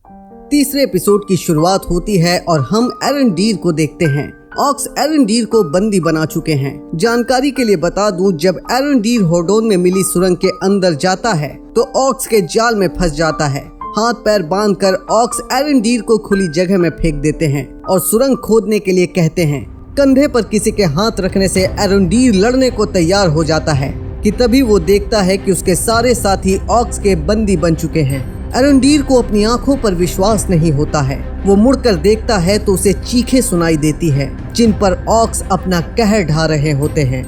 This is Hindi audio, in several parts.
तीसरे एपिसोड की शुरुआत होती है और हम एरंडीर को देखते हैं। ऑक्स एरंडीर को बंदी बना चुके हैं। जानकारी के लिए बता दूं, जब एरंडीर होडोन में मिली सुरंग के अंदर जाता है तो ऑक्स के जाल में फंस जाता है। हाथ पैर बांधकर ऑक्स एरंडीर को खुली जगह में फेंक देते हैं और सुरंग खोदने के लिए कहते हैं। कंधे पर किसी के हाथ रखने से एरंडीर लड़ने को तैयार हो जाता है कि तभी वो देखता है कि उसके सारे साथी ऑक्स के बंदी बन चुके हैं। एरंडीर को अपनी आंखों पर विश्वास नहीं होता है। वो मुड़कर देखता है तो उसे चीखें सुनाई देती है जिन पर ऑक्स अपना कहर ढा रहे होते हैं।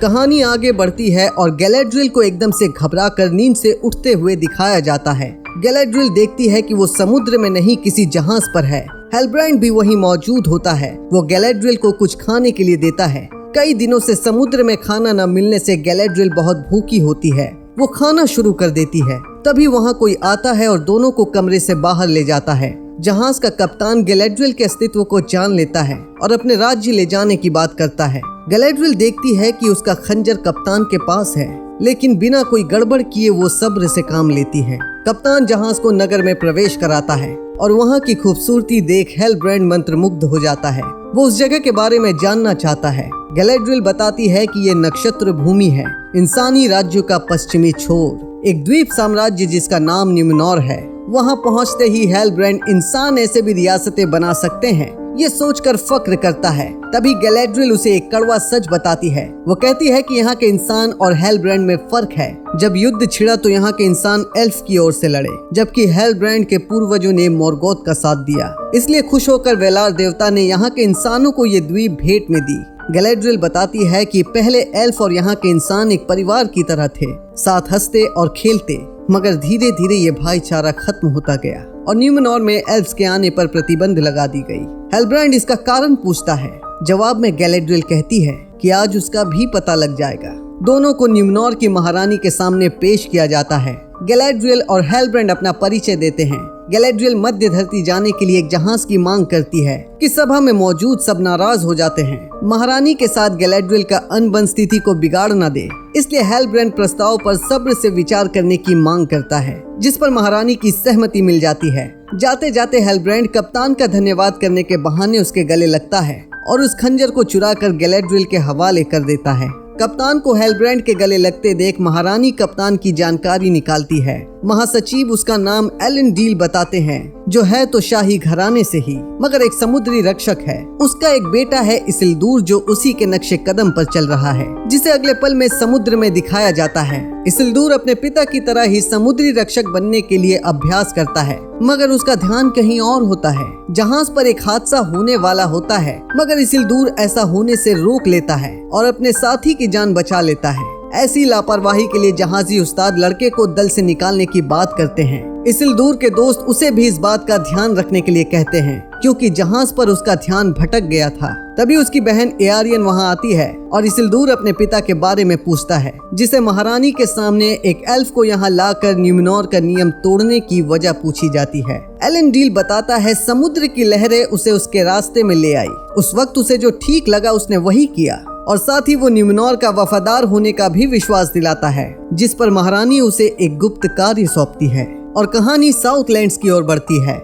कहानी आगे बढ़ती है और गैलेड्रियल को एकदम से घबराकर नींद से उठते हुए दिखाया जाता है। गैलेड्रियल देखती है कि वो समुद्र में नहीं किसी जहाज पर है। हेलब्रांड भी वहीं मौजूद होता है। वो गैलेड्रियल को कुछ खाने के लिए देता है। कई दिनों से समुद्र में खाना न मिलने से गैलेड्रियल बहुत भूखी होती है। वो खाना शुरू कर देती है। तभी वहाँ कोई आता है और दोनों को कमरे से बाहर ले जाता है। जहाज का कप्तान गैलेड्रियल के अस्तित्व को जान लेता है और अपने राज्य ले जाने की बात करता है। गैलेड्रियल देखती है कि उसका खंजर कप्तान के पास है, लेकिन बिना कोई गड़बड़ किए वो सब्र से काम लेती है। कप्तान जहाज को नगर में प्रवेश कराता है और वहाँ की खूबसूरती देख हेलब्रांड मंत्रमुग्ध हो जाता है। वो उस जगह के बारे में जानना चाहता है। गैलेड्रियल बताती है कि ये नक्षत्र भूमि है, इंसानी राज्यों का पश्चिमी छोर, एक द्वीप साम्राज्य जिसका नाम न्यूमेनॉर है। वहाँ पहुँचते ही हेलब्रांड इंसान ऐसे भी रियासतें बना सकते हैं ये सोचकर फक्र करता है। तभी गैलेड्रियल उसे एक कड़वा सच बताती है। वो कहती है कि यहाँ के इंसान और हेलब्रांड में फर्क है। जब युद्ध छिड़ा तो यहाँ के इंसान एल्फ की ओर से लड़े, जबकि हेलब्रांड के पूर्वजों ने मोर्गोथ का साथ दिया। इसलिए खुश होकर वेलार देवता ने यहाँ के इंसानों को ये द्वीप भेंट में दी। गैलेड्रियल बताती है कि पहले एल्फ और यहाँ के इंसान एक परिवार की तरह थे, साथ हंसते और खेलते, मगर धीरे धीरे ये भाईचारा खत्म होता गया और न्यूमेनॉर में एल्फ्स के आने पर प्रतिबंध लगा दी गई। हेलब्रांड इसका कारण पूछता है। जवाब में गैलेड्रियल कहती है कि आज उसका भी पता लग जाएगा। दोनों को न्यूमेनॉर की महारानी के सामने पेश किया जाता है। गैलेड्रियल और हेलब्रांड अपना परिचय देते हैं। गैलेड्रियल मध्य धरती जाने के लिए एक जहाज की मांग करती है कि सभा में मौजूद सब नाराज हो जाते हैं। महारानी के साथ गैलेड्रियल का अनबन स्थिति को बिगाड़ न दे, इसलिए हेलब्रांड प्रस्ताव पर सब्र से विचार करने की मांग करता है, जिस पर महारानी की सहमति मिल जाती है। जाते जाते हेलब्रांड कप्तान का धन्यवाद करने के बहाने उसके गले लगता है और उस खंजर को चुराकर गैलेड्रियल के हवाले कर देता है। कप्तान को हेलब्रांड के गले लगते देख महारानी कप्तान की जानकारी निकालती है। महासचिव उसका नाम एरंडीर बताते हैं, जो है तो शाही घराने से ही, मगर एक समुद्री रक्षक है। उसका एक बेटा है इसिल्दूर, जो उसी के नक्शे कदम पर चल रहा है, जिसे अगले पल में समुद्र में दिखाया जाता है। इसिल्दूर अपने पिता की तरह ही समुद्री रक्षक बनने के लिए अभ्यास करता है, मगर उसका ध्यान कहीं और होता है। जहाज पर एक हादसा होने वाला होता है, मगर इसिल्दूर ऐसा होने से रोक लेता है और अपने साथी की जान बचा लेता है। ऐसी लापरवाही के लिए जहाजी उस्ताद लड़के को दल से निकालने की बात करते हैं। इसिल्दूर के दोस्त उसे भी इस बात का ध्यान रखने के लिए कहते हैं, क्योंकि जहाज पर उसका ध्यान भटक गया था। तभी उसकी बहन एआरियन वहां आती है और इसिल्दूर अपने पिता के बारे में पूछता है, जिसे महारानी के सामने एक एल्फ को यहाँ लाकर न्यूमेनॉर का नियम तोड़ने की वजह पूछी जाती है। एरंडीर बताता है समुद्र की लहरें उसे उसके रास्ते में ले आई। उस वक्त उसे जो ठीक लगा उसने वही किया और साथ ही वो न्यूमेनॉर का वफादार होने का भी विश्वास दिलाता है, जिस पर महारानी उसे एक गुप्त कार्य सौंपती है और कहानी साउथलैंड्स की ओर बढ़ती है।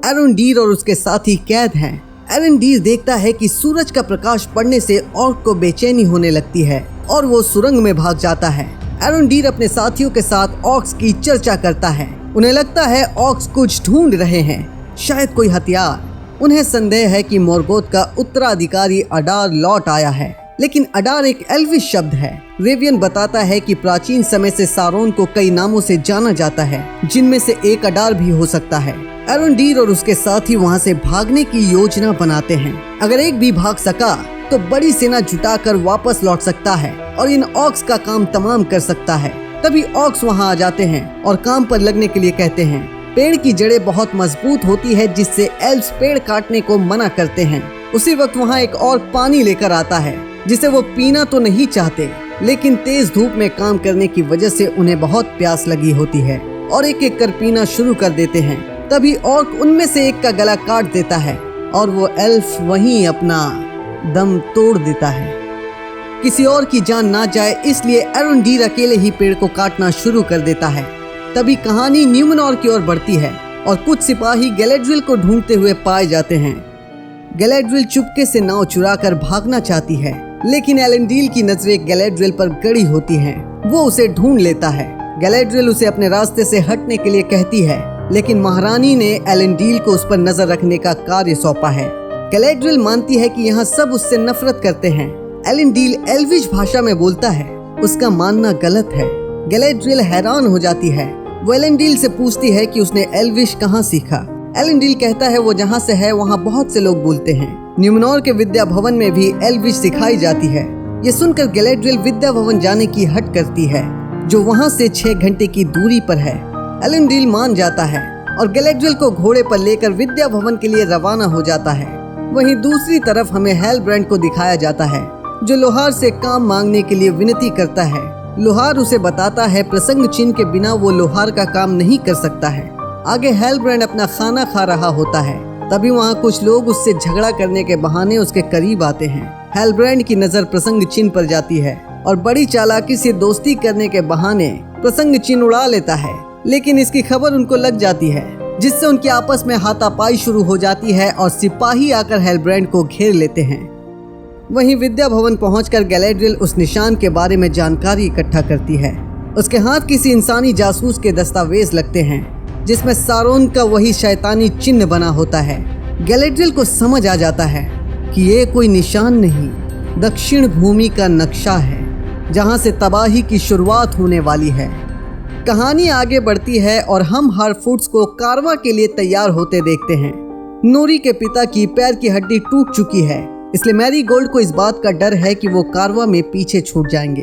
एरंडीर और उसके साथी कैद हैं। एरंडीर देखता है कि सूरज का प्रकाश पड़ने से ऑर्क को बेचैनी होने लगती है और वो सुरंग में भाग जाता है। एरंडीर अपने साथियों के साथ ऑर्क्स की चर्चा करता है। उन्हें लगता है ऑर्क्स कुछ ढूंढ रहे हैं, शायद कोई हथियार। उन्हें संदेह है कि मोर्गोथ का उत्तराधिकारी अडार लौट आया है, लेकिन अडार एक एल्विश शब्द है। रेवियन बताता है कि प्राचीन समय से सारोन को कई नामों से जाना जाता है, जिनमें से एक अडार भी हो सकता है। एरंडीर और उसके साथी वहां से भागने की योजना बनाते हैं। अगर एक भी भाग सका तो बड़ी सेना जुटाकर वापस लौट सकता है और इन ऑक्स का काम तमाम कर सकता है। तभी ऑक्स वहां आ जाते हैं और काम पर लगने के लिए कहते हैं। पेड़ की जड़ें बहुत मजबूत होती है, जिससे एल्व्स पेड़ काटने को मना करते हैं। उसी वक्त वहाँ एक और पानी लेकर आता है, जिसे वो पीना तो नहीं चाहते, लेकिन तेज धूप में काम करने की वजह से उन्हें बहुत प्यास लगी होती है और एक एक कर पीना शुरू कर देते हैं। तभी ऑर्क उनमें से एक का गला काट देता है और वो एल्फ वहीं अपना दम तोड़ देता है। किसी और की जान ना जाए इसलिए एरंडीर अकेले ही पेड़ को काटना शुरू कर देता है। तभी कहानी न्यूमेनॉर की ओर बढ़ती है। और कुछ सिपाही गैलेड्रियल को ढूंढते हुए पाए जाते हैं। गैलेड्रियल चुपके से नाव चुराकर भागना चाहती है, लेकिन एलेंडील की नजरें गैलेड्रियल पर गड़ी होती हैं। वो उसे ढूंढ लेता है। गैलेड्रियल उसे अपने रास्ते से हटने के लिए कहती है, लेकिन महारानी ने एलेंडील को उस पर नजर रखने का कार्य सौंपा है। गैलेड्रियल मानती है कि यहाँ सब उससे नफरत करते हैं। एलेंडील एल्विश भाषा में बोलता है। उसका मानना गलत है। गैलेड्रियल हैरान हो जाती है। वो एलेंडील से पूछती है कि उसने एल्विश कहाँ सीखा। एलेंडील कहता है वो जहाँ से है वहाँ बहुत से लोग बोलते हैं। न्यूमेनोर के विद्या भवन में भी एल्विश सिखाई जाती है। ये सुनकर गैलेड्रियल विद्या भवन जाने की हट करती है, जो वहाँ से 6 घंटे की दूरी पर है। एलेंडील मान जाता है और गैलेड्रियल को घोड़े पर लेकर विद्या भवन के लिए रवाना हो जाता है। वहीं दूसरी तरफ हमें हेलब्रांड को दिखाया जाता है, जो लोहार से काम मांगने के लिए विनती करता है। लोहार उसे बताता है प्रसंग चिन्ह के बिना वो लोहार का काम नहीं कर सकता है। आगे हेलब्रांड अपना खाना खा रहा होता है। तभी वहाँ कुछ लोग उससे झगड़ा करने के बहाने उसके करीब आते हैं। हेलब्रांड की नजर प्रसंग चिन्ह पर जाती है और बड़ी चालाकी से दोस्ती करने के बहाने प्रसंग चिन्ह उड़ा लेता है, लेकिन इसकी खबर उनको लग जाती है, जिससे उनकी आपस में हाथापाई शुरू हो जाती है और सिपाही आकर हेलब्रांड को घेर लेते हैं। वहीं विद्या भवन पहुंचकर गैलेड्रियल उस निशान के बारे में जानकारी इकट्ठा करती है। उसके हाथ किसी इंसानी जासूस के दस्तावेज लगते हैं, जिसमें सारोन का वही शैतानी चिन्ह बना होता है। गैलेड्रियल को समझ आ जाता है कि ये कोई निशान नहीं, दक्षिण भूमि का नक्शा है, जहां से तबाही की शुरुआत होने वाली है। कहानी आगे बढ़ती है और हम हार्फूट्स को कारवा के लिए तैयार होते देखते हैं। नोरी के पिता की पैर की हड्डी टूट चुकी है, इसलिए मैरीगोल्ड को इस बात का डर है कि वो कारवा में पीछे छूट जाएंगे।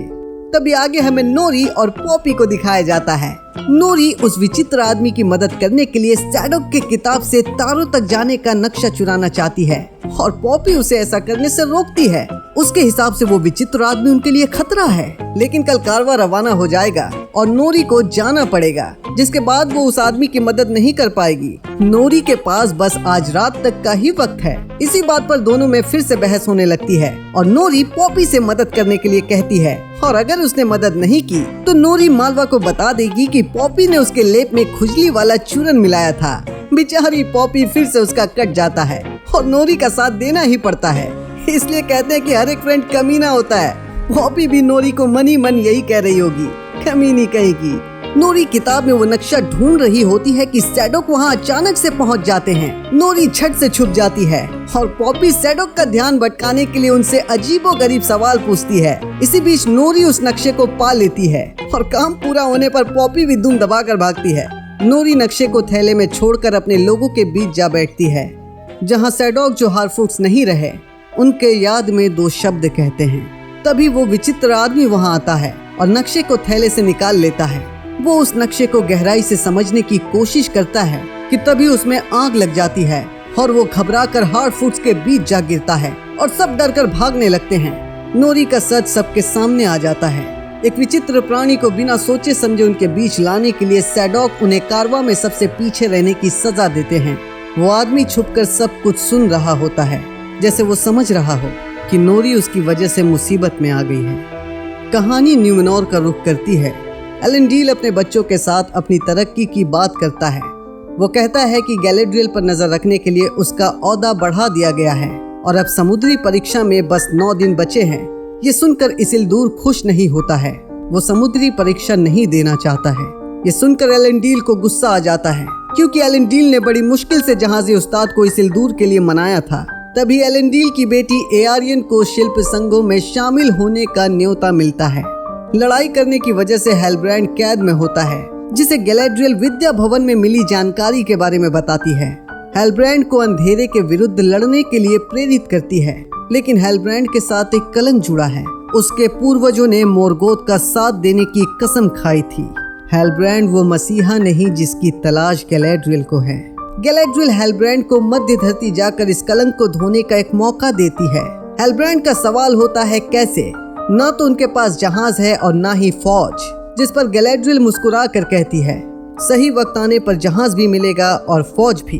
तभी आगे हमें नोरी और पॉपी को दिखाया जाता है। नोरी उस विचित्र आदमी की मदद करने के लिए सैडोक के किताब से तारों तक जाने का नक्शा चुराना चाहती है और पॉपी उसे ऐसा करने से रोकती है। उसके हिसाब से वो विचित्र आदमी उनके लिए खतरा है, लेकिन कल कारवा रवाना हो जाएगा और नोरी को जाना पड़ेगा, जिसके बाद वो उस आदमी की मदद नहीं कर पाएगी। नोरी के पास बस आज रात तक का ही वक्त है। इसी बात पर दोनों में फिर से बहस होने लगती है और नोरी पॉपी से मदद करने के लिए कहती है, और अगर उसने मदद नहीं की तो नोरी मालवा को बता देगी कि पॉपी ने उसके लेप में खुजली वाला चूरन मिलाया था। बेचारी पॉपी फिर से उसका कट जाता है और नोरी का साथ देना ही पड़ता है। इसलिए कहते हैं कि हर एक फ्रेंड कमीना होता है। पॉपी भी नोरी को मन ही मन यही कह रही होगी, कमीनी कहेगी। नोरी किताब में वो नक्शा ढूंढ रही होती है कि सैडोक वहाँ अचानक से पहुँच जाते हैं। नोरी झट से छुप जाती है और पॉपी सैडोक का ध्यान भटकाने के लिए उनसे अजीबोगरीब सवाल पूछती है। इसी बीच नोरी उस नक्शे को पा लेती है और काम पूरा होने पर पॉपी भी दुम दबाकर भागती है। नोरी नक्शे को थैले में छोड़कर अपने लोगों के बीच जा बैठती है, जहाँ सैडोक जो हार्फूट्स नहीं रहे उनके याद में 2 शब्द कहते हैं। तभी वो विचित्र आदमी वहाँ आता है और नक्शे को थैले से निकाल लेता है। वो उस नक्शे को गहराई से समझने की कोशिश करता है कि तभी उसमें आग लग जाती है और वो घबराकर हार्फूट्स के बीच जा गिरता है और सब डरकर भागने लगते हैं। नोरी का सच सबके सामने आ जाता है। एक विचित्र प्राणी को बिना सोचे समझे उनके बीच लाने के लिए सैडोक उन्हें कारवा में सबसे पीछे रहने की सजा देते हैं। वो आदमी छुपकर सब कुछ सुन रहा होता है, जैसे वो समझ रहा हो कि नोरी उसकी वजह से मुसीबत में आ गई है। कहानी न्यूमेनोर का रुख करती है। एलेंडील अपने बच्चों के साथ अपनी तरक्की की बात करता है। वो कहता है कि गैलेड्रियल पर नजर रखने के लिए उसका ओहदा बढ़ा दिया गया है और अब समुद्री परीक्षा में बस 9 दिन बचे हैं। ये सुनकर इसिल्दूर खुश नहीं होता है। वो समुद्री परीक्षा नहीं देना चाहता है। ये सुनकर एलेंडील को गुस्सा आ जाता है, क्योंकि एलेंडील ने बड़ी मुश्किल से जहाजी उस्ताद को इसिल्दूर के लिए मनाया था। तभी एलेंडील की बेटी एआरियन को शिल्प संघों में शामिल होने का न्योता मिलता है। लड़ाई करने की वजह से हेलब्रांड कैद में होता है, जिसे गैलेड्रियल विद्या भवन में मिली जानकारी के बारे में बताती है। हेलब्रांड को अंधेरे के विरुद्ध लड़ने के लिए प्रेरित करती है, लेकिन हेलब्रांड के साथ एक कलंक जुड़ा है। उसके पूर्वजों ने मोर्गोथ का साथ देने की कसम खाई थी। हेलब्रांड वो मसीहा नहीं जिसकी तलाश गैलेड्रियल को है। गैलेड्रियल हेलब्रांड को मध्य धरती जाकर इस कलंक को धोने का एक मौका देती है। हेलब्रांड का सवाल होता है कैसे? ना तो उनके पास जहाज है और ना ही फौज, जिस पर गैलेड्रियल मुस्कुरा कर कहती है सही वक्त आने पर जहाज भी मिलेगा और फौज भी।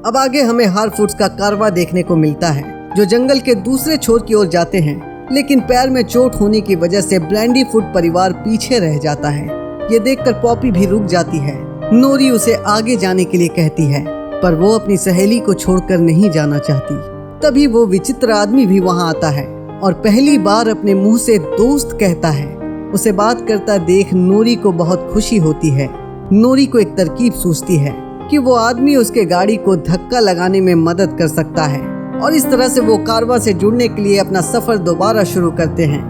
अब आगे हमें हार्फूट्स का कारवा देखने को मिलता है, जो जंगल के दूसरे छोर की ओर जाते हैं, लेकिन पैर में चोट होने की वजह से ब्लैंडीफुट परिवार पीछे रह जाता है। ये देखकर पॉपी भी रुक जाती है। नोरी उसे आगे जाने के लिए कहती है, पर वो अपनी सहेली को छोड़कर नहीं जाना चाहती। तभी वो विचित्र आदमी भी वहाँ आता है और पहली बार अपने मुंह से दोस्त कहता है। उसे बात करता देख नोरी को बहुत खुशी होती है। नोरी को एक तरकीब सूझती है कि वो आदमी उसके गाड़ी को धक्का लगाने में मदद कर सकता है और इस तरह से वो कारवां से जुड़ने के लिए अपना सफर दोबारा शुरू करते हैं।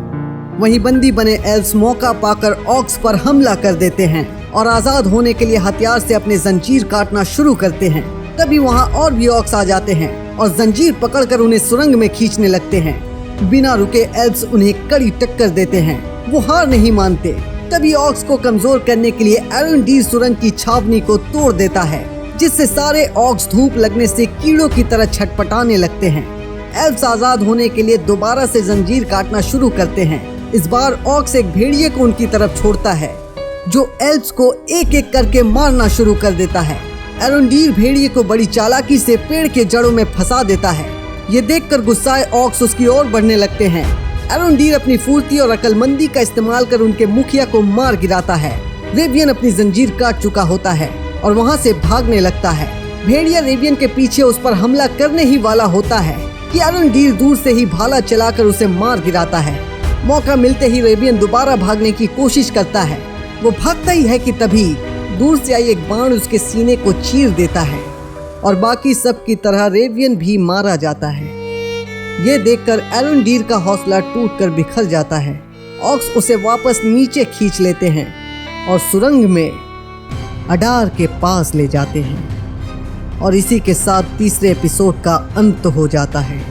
वहीं बंदी बने एल्स मौका पाकर ऑक्स पर हमला कर देते हैं और आजाद होने के लिए हथियार से अपने जंजीर काटना शुरू करते हैं। तभी वहाँ और भी ऑक्स आ जाते हैं और जंजीर पकड़कर उन्हें सुरंग में खींचने लगते हैं। बिना रुके एल्स उन्हें कड़ी टक्कर देते हैं। वो हार नहीं मानते। तभी ऑक्स को कमजोर करने के लिए एरनडीर सुरंग की छावनी को तोड़ देता है, जिससे सारे ऑक्स धूप लगने से कीड़ों की तरह छटपटाने लगते हैं। एल्स आजाद होने के लिए दोबारा से जंजीर काटना शुरू करते हैं। इस बार ऑक्स एक भेड़िए को उनकी तरफ छोड़ता है, जो एल्स को एक एक करके मारना शुरू कर देता है। एरनडीर भेड़िए को बड़ी चालाकी से पेड़ के जड़ों में फंसा देता है। ये देखकर गुस्साए ऑक्स उसकी ओर बढ़ने लगते हैं। एरनडीर अपनी फुर्ती और अक्लमंदी का इस्तेमाल कर उनके मुखिया को मार गिराता है। रेवियन अपनी जंजीर काट चुका होता है और वहाँ से भागने लगता है। भेड़िया रेवियन के पीछे उस पर हमला करने ही वाला होता है कि एरनडीर दूर से ही भाला चलाकर उसे मार गिराता है। मौका मिलते ही रेवियन दोबारा भागने की कोशिश करता है। वो भागता ही है कि तभी दूर से आई एक बाण उसके सीने को चीर देता है और बाकी सब की तरह रेवियन भी मारा जाता है। ये देखकर एरनडीर का हौसला टूटकर बिखर जाता है। ऑक्स उसे वापस नीचे खींच लेते हैं और सुरंग में अडार के पास ले जाते हैं और इसी के साथ तीसरे एपिसोड का अंत हो जाता है।